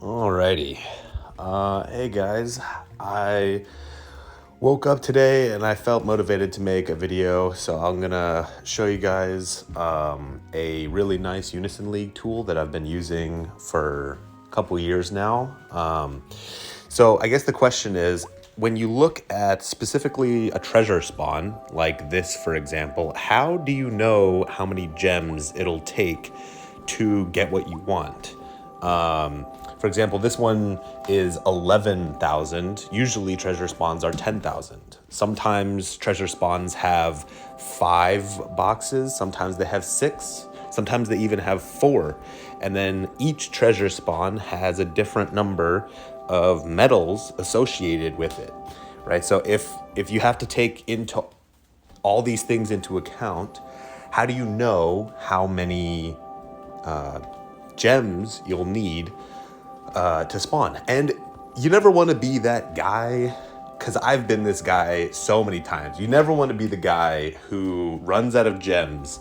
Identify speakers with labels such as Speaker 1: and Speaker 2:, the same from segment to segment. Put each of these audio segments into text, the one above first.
Speaker 1: Alrighty. Hey guys, I woke up today and I felt motivated to make a video, so I'm gonna show you guys a really nice Unison League tool that I've been using for a couple years now. So I guess the question is, when you look at specifically a treasure spawn, like this for example, how do you know how many gems it'll take to get what you want? For example, this one is 11,000. Usually treasure spawns are 10,000. Sometimes treasure spawns have 5 boxes. Sometimes they have 6. Sometimes they even have 4. And then each treasure spawn has a different number of medals associated with it, right? So if you have to take into all these things into account, how do you know how many gems you'll need to spawn? And you never want to be that guy, because I've been this guy so many times. You never want to be the guy who runs out of gems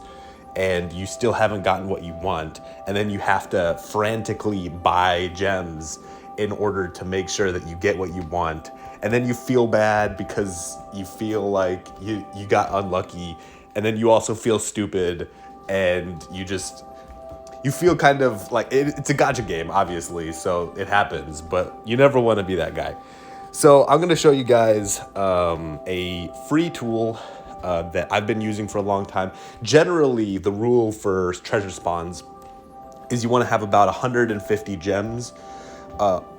Speaker 1: and you still haven't gotten what you want, and then you have to frantically buy gems in order to make sure that you get what you want, and then you feel bad because you feel like you got unlucky, and then you also feel stupid, and you feel kind of like it's a gacha game, obviously, so it happens, but you never want to be that guy. So I'm going to show you guys a free tool that I've been using for a long time. Generally, the rule for treasure spawns is you want to have about 150 gems,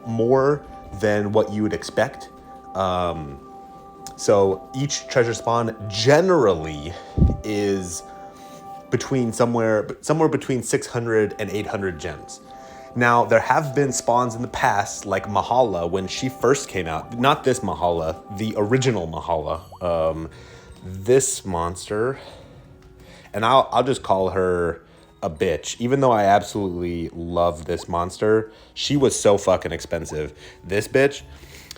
Speaker 1: more than what you would expect. So each treasure spawn generally is somewhere between 600 and 800 gems. Now, there have been spawns in the past, like Mahala, when she first came out. Not this Mahala, the original Mahala. This monster, and I'll just call her a bitch, even though I absolutely love this monster. She was so fucking expensive. This bitch,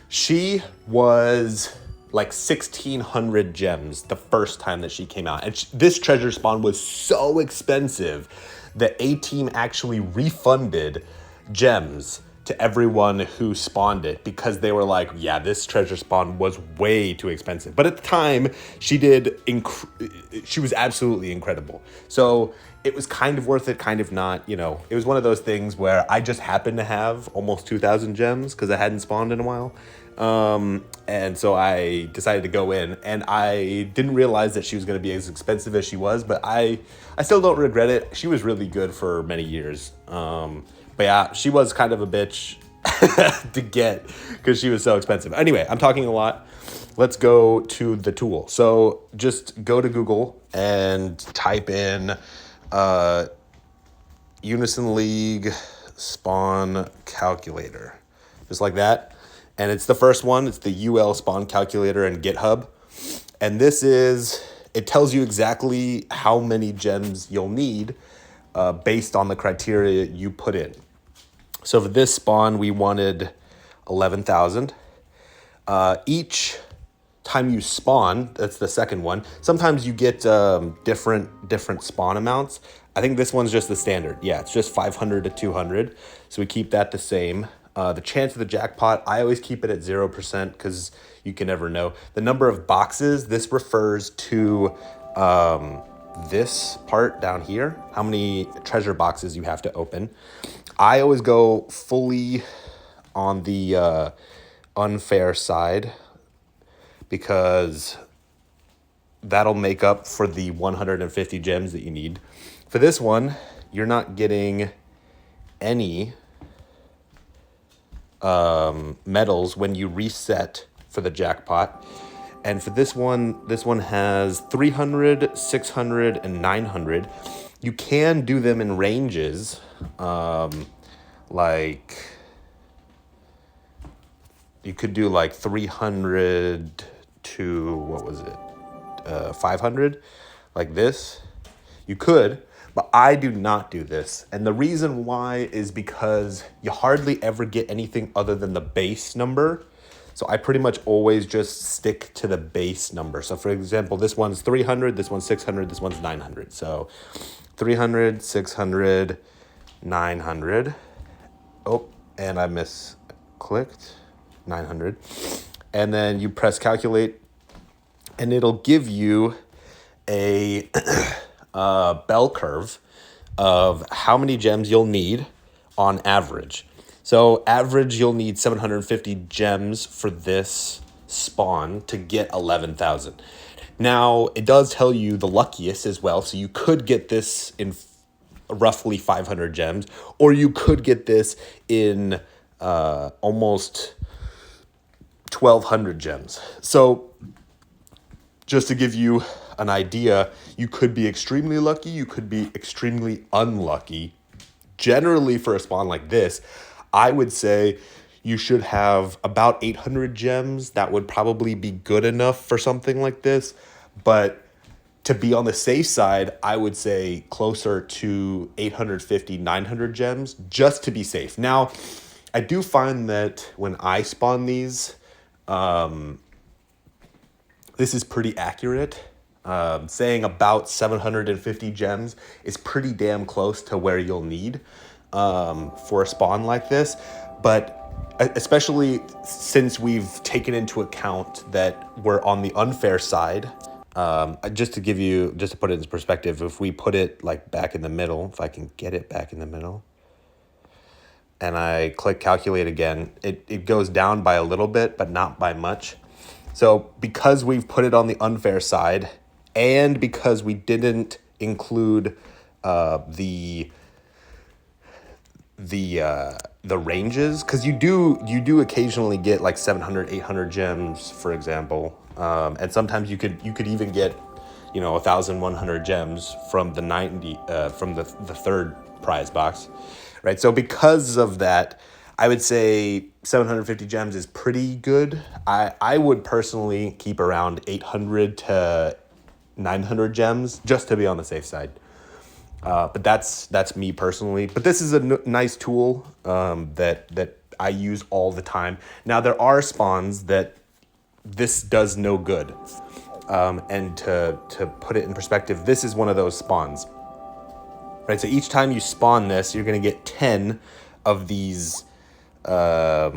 Speaker 1: she was like 1,600 gems the first time that she came out. And this treasure spawn was so expensive that A-Team actually refunded gems to everyone who spawned it, because they were like, yeah, this treasure spawn was way too expensive. But at the time, she was absolutely incredible. So it was kind of worth it, kind of not. You know, it was one of those things where I just happened to have almost 2,000 gems because I hadn't spawned in a while. And so I decided to go in, and I didn't realize that she was going to be as expensive as she was, but I still don't regret it. She was really good for many years. But yeah, she was kind of a bitch to get because she was so expensive. Anyway, I'm talking a lot. Let's go to the tool. So just go to Google and type in Unison League spawn calculator, just like that. And it's the first one. It's the UL spawn calculator in GitHub. And it tells you exactly how many gems you'll need based on the criteria you put in. So for this spawn, we wanted 11,000. Each time you spawn, that's the second one, sometimes you get different spawn amounts. I think this one's just the standard. Yeah, it's just 500 to 200. So we keep that the same. The chance of the jackpot, I always keep it at 0% because you can never know. The number of boxes, this refers to this part down here, how many treasure boxes you have to open. I always go fully on the unfair side because that'll make up for the 150 gems that you need. For this one, you're not getting any medals when you reset for the jackpot. And for this one has 300, 600, and 900. You can do them in ranges, like you could do like 300 to, what was it, 500, like this. You could, but I do not do this. And the reason why is because you hardly ever get anything other than the base number. So I pretty much always just stick to the base number. So for example, this one's 300, this one's 600, this one's 900. So 300, 600, 900. Oh, and I misclicked 900. And then you press calculate, and it'll give you a bell curve of how many gems you'll need on average. So average, you'll need 750 gems for this spawn to get 11,000. Now, it does tell you the luckiest as well, so you could get this in roughly 500 gems, or you could get this in almost 1,200 gems. So just to give you an idea, you could be extremely lucky, you could be extremely unlucky. Generally, for a spawn like this, I would say you should have about 800 gems. That would probably be good enough for something like this. But to be on the safe side, I would say closer to 850, 900 gems, just to be safe. Now, I do find that when I spawn these, this is pretty accurate. Saying about 750 gems is pretty damn close to where you'll need for a spawn like this. But especially since we've taken into account that we're on the unfair side, just to put it in perspective, if we put it like back in the middle, if I can get it back in the middle, and I click calculate again, it goes down by a little bit, but not by much. So because we've put it on the unfair side, and because we didn't include the ranges, because you do occasionally get like 700, 800 gems, for example, and sometimes you could even get 1,100 gems from the 90 from the third prize box, right? So because of that, I would say 750 gems is pretty good. I would personally keep around 800 to 900 gems just to be on the safe side. But that's me personally. But this is a nice tool that I use all the time. Now, there are spawns that this does no good. And to put it in perspective, this is one of those spawns. Right, so each time you spawn this, you're going to get 10 of these... I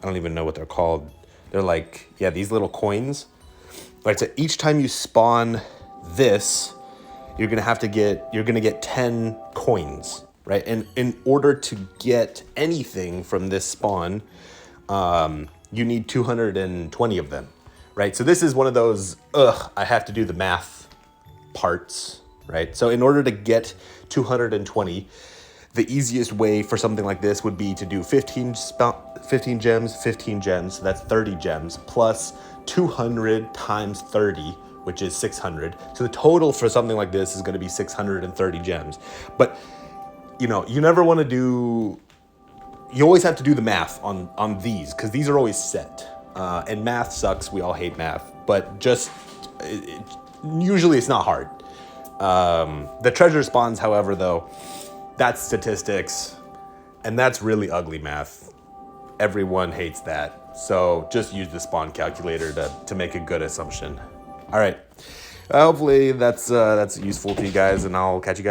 Speaker 1: don't even know what they're called. They're like, these little coins. Right, so each time you spawn this, you're gonna get 10 coins, right? And in order to get anything from this spawn, you need 220 of them, right? So this is one of those, I have to do the math parts, right? So in order to get 220, the easiest way for something like this would be to do 15 gems, 15 gems, so that's 30 gems, plus 200 times 30, which is 600. So the total for something like this is going to be 630 gems. But, you never want to you always have to do the math on these, because these are always set. And math sucks, we all hate math, but usually it's not hard. The treasure spawns, however, though, that's statistics, and that's really ugly math. Everyone hates that. So just use the spawn calculator to make a good assumption. All right. Hopefully that's useful to you guys, and I'll catch you guys.